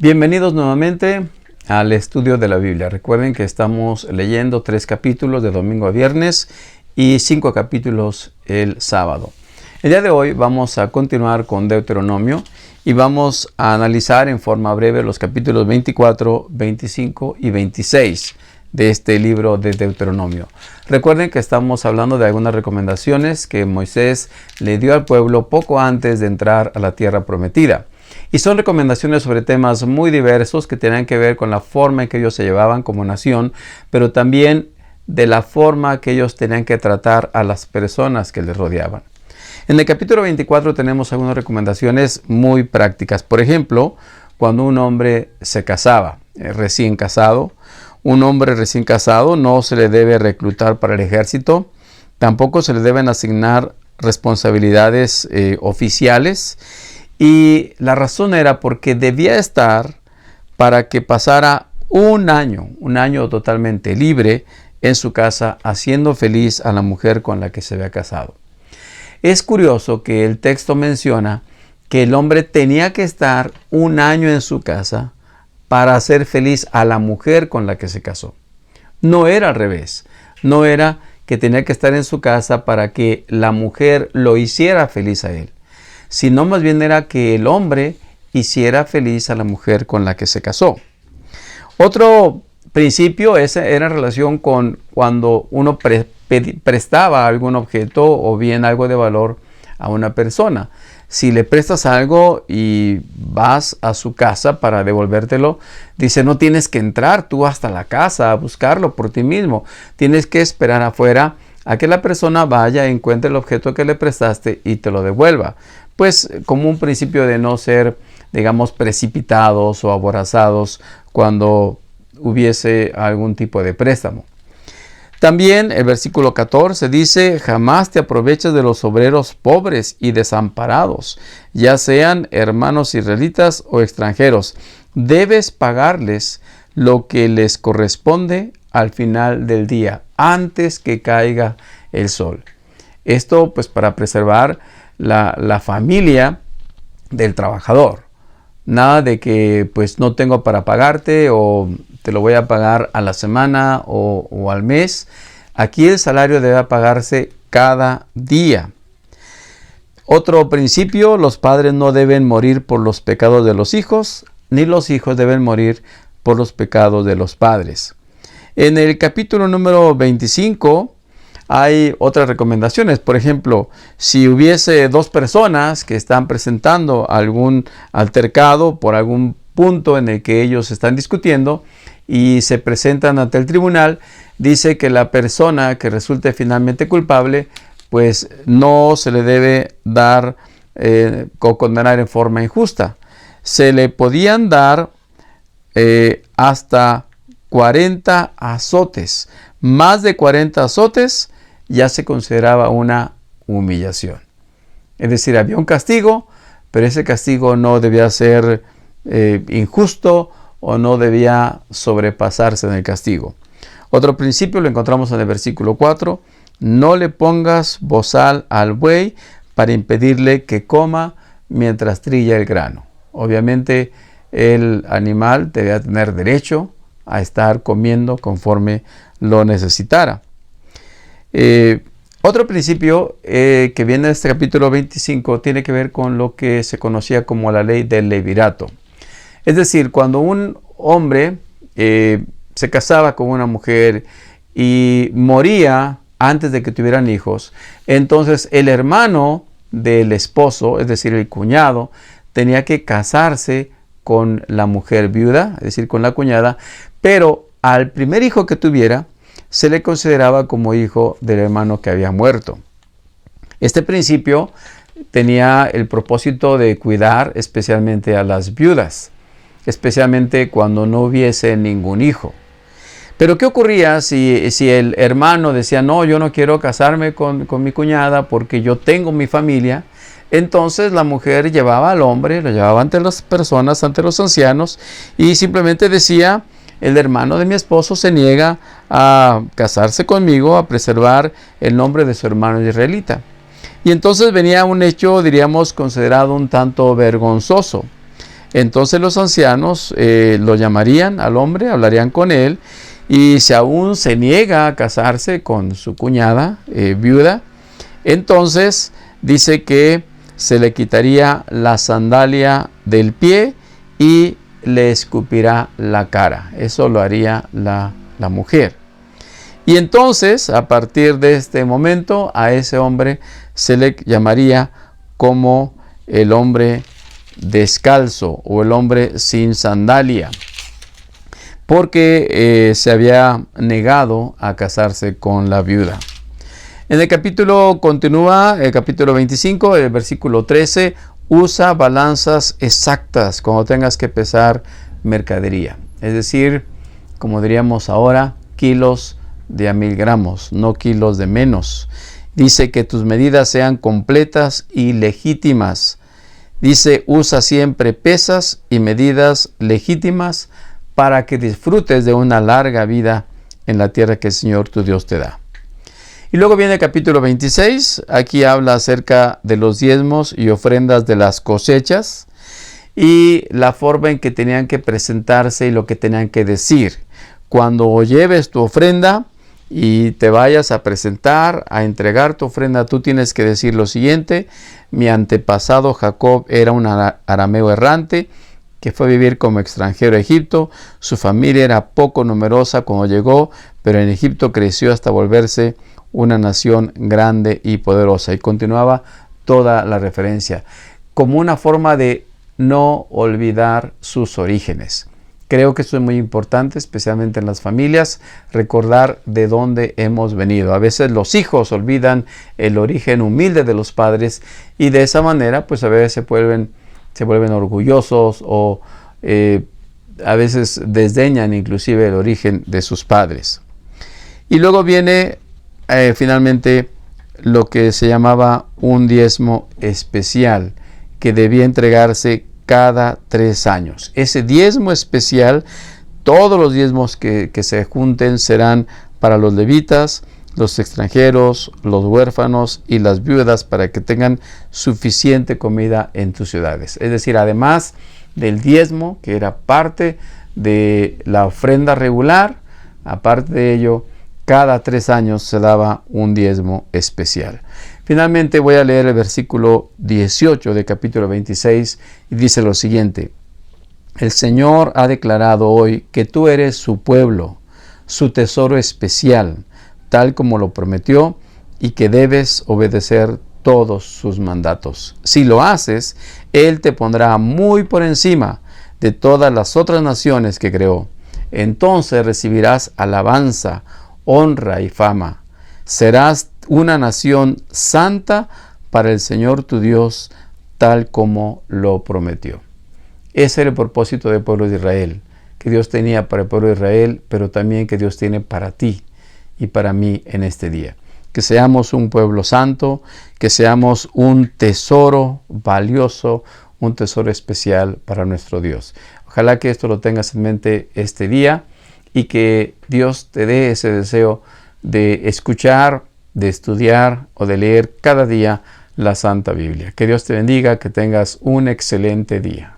Bienvenidos nuevamente al estudio de la Biblia. Recuerden que estamos leyendo 3 capítulos de domingo a viernes y 5 capítulos el sábado. El día de hoy vamos a continuar con Deuteronomio y vamos a analizar en forma breve los capítulos 24, 25 y 26 de este libro de Deuteronomio. Recuerden que estamos hablando de algunas recomendaciones que Moisés le dio al pueblo poco antes de entrar a la tierra prometida. Y son recomendaciones sobre temas muy diversos que tienen que ver con la forma en que ellos se llevaban como nación, pero también de la forma que ellos tenían que tratar a las personas que les rodeaban. En el capítulo 24 tenemos algunas recomendaciones muy prácticas. Por ejemplo, cuando un hombre se casaba, recién casado, un hombre recién casado no se le debe reclutar para el ejército, tampoco se le deben asignar responsabilidades oficiales. Y la razón era porque debía estar para que pasara un año totalmente libre en su casa, haciendo feliz a la mujer con la que se había casado. Es curioso que el texto menciona que el hombre tenía que estar un año en su casa para hacer feliz a la mujer con la que se casó. No era al revés, no era que tenía que estar en su casa para que la mujer lo hiciera feliz a él, sino más bien era que el hombre hiciera feliz a la mujer con la que se casó. Otro principio era en relación con cuando uno prestaba algún objeto o bien algo de valor a una persona. Si le prestas algo y vas a su casa para devolvértelo, dice, no tienes que entrar tú hasta la casa a buscarlo por ti mismo. Tienes que esperar afuera a que la persona vaya, encuentre el objeto que le prestaste y te lo devuelva. Pues como un principio de no ser, digamos, precipitados o aborazados cuando hubiese algún tipo de préstamo. También el versículo 14 dice, jamás te aproveches de los obreros pobres y desamparados, ya sean hermanos israelitas o extranjeros. Debes pagarles lo que les corresponde al final del día, antes que caiga el sol. Esto pues para preservar la familia del trabajador. Nada de que pues no tengo para pagarte o te lo voy a pagar a la semana o al mes. Aquí el salario debe pagarse cada día. Otro principio, los padres no deben morir por los pecados de los hijos, ni los hijos deben morir por los pecados de los padres. En el capítulo número 25 hay otras recomendaciones. Por ejemplo, si hubiese dos personas que están presentando algún altercado por algún punto en el que ellos están discutiendo y se presentan ante el tribunal, dice que la persona que resulte finalmente culpable, pues no se le debe dar o condenar en forma injusta. Se le podían dar hasta 40 azotes. Más de 40 azotes ya se consideraba una humillación. Es decir, había un castigo, pero ese castigo no debía ser injusto o no debía sobrepasarse en el castigo. Otro principio lo encontramos en el versículo 4. No le pongas bozal al buey para impedirle que coma mientras trilla el grano. Obviamente el animal debía tener derecho a estar comiendo conforme lo necesitara. Otro principio que viene de este capítulo 25 tiene que ver con lo que se conocía como la ley del levirato. Es decir, cuando un hombre se casaba con una mujer y moría antes de que tuvieran hijos, entonces el hermano del esposo, es decir, el cuñado, tenía que casarse con la mujer viuda, es decir, con la cuñada, pero al primer hijo que tuviera, se le consideraba como hijo del hermano que había muerto. Este principio tenía el propósito de cuidar especialmente a las viudas, especialmente cuando no hubiese ningún hijo. Pero ¿qué ocurría si el hermano decía, no, yo no quiero casarme con mi cuñada porque yo tengo mi familia? Entonces la mujer llevaba al hombre, lo llevaba ante las personas, ante los ancianos, y simplemente decía, el hermano de mi esposo se niega a casarse conmigo, a preservar el nombre de su hermano israelita. Y entonces venía un hecho, diríamos, considerado un tanto vergonzoso. Entonces los ancianos lo llamarían al hombre, hablarían con él, y si aún se niega a casarse con su cuñada viuda, entonces dice que se le quitaría la sandalia del pie y le escupirá la cara. Eso lo haría la mujer. Y entonces, a partir de este momento, a ese hombre se le llamaría como el hombre descalzo o el hombre sin sandalia, porque se había negado a casarse con la viuda. En el capítulo continúa, el capítulo 25, el versículo 13, usa balanzas exactas cuando tengas que pesar mercadería. Es decir, como diríamos ahora, kilos de a 1000 gramos, no kilos de menos. Dice que tus medidas sean completas y legítimas. Dice, usa siempre pesas y medidas legítimas para que disfrutes de una larga vida en la tierra que el Señor tu Dios te da. Y luego viene el capítulo 26, aquí habla acerca de los diezmos y ofrendas de las cosechas y la forma en que tenían que presentarse y lo que tenían que decir. Cuando lleves tu ofrenda y te vayas a presentar, a entregar tu ofrenda, tú tienes que decir lo siguiente: mi antepasado Jacob era un arameo errante que fue a vivir como extranjero a Egipto. Su familia era poco numerosa cuando llegó, pero en Egipto creció hasta volverse una nación grande y poderosa. Y continuaba toda la referencia, como una forma de no olvidar sus orígenes. Creo que esto es muy importante, especialmente en las familias, recordar de dónde hemos venido. A veces los hijos olvidan el origen humilde de los padres y de esa manera, pues a veces se vuelven orgullosos o a veces desdeñan inclusive el origen de sus padres. Y luego viene finalmente lo que se llamaba un diezmo especial que debía entregarse cada 3 años. Ese diezmo especial, todos los diezmos que se junten serán para los levitas, los extranjeros, los huérfanos y las viudas, para que tengan suficiente comida en tus ciudades. Es decir, además del diezmo, que era parte de la ofrenda regular, aparte de ello, cada 3 años se daba un diezmo especial. Finalmente voy a leer el versículo 18 del capítulo 26 y dice lo siguiente: el Señor ha declarado hoy que tú eres su pueblo, su tesoro especial, tal como lo prometió, y que debes obedecer todos sus mandatos. Si lo haces, Él te pondrá muy por encima de todas las otras naciones que creó. Entonces recibirás alabanza, honra y fama. Serás una nación santa para el Señor tu Dios, tal como lo prometió. Ese era el propósito del pueblo de Israel, que Dios tenía para el pueblo de Israel, pero también que Dios tiene para ti y para mí en este día. Que seamos un pueblo santo, que seamos un tesoro valioso, un tesoro especial para nuestro Dios. Ojalá que esto lo tengas en mente este día y que Dios te dé ese deseo de escuchar, de estudiar o de leer cada día la Santa Biblia. Que Dios te bendiga, que tengas un excelente día.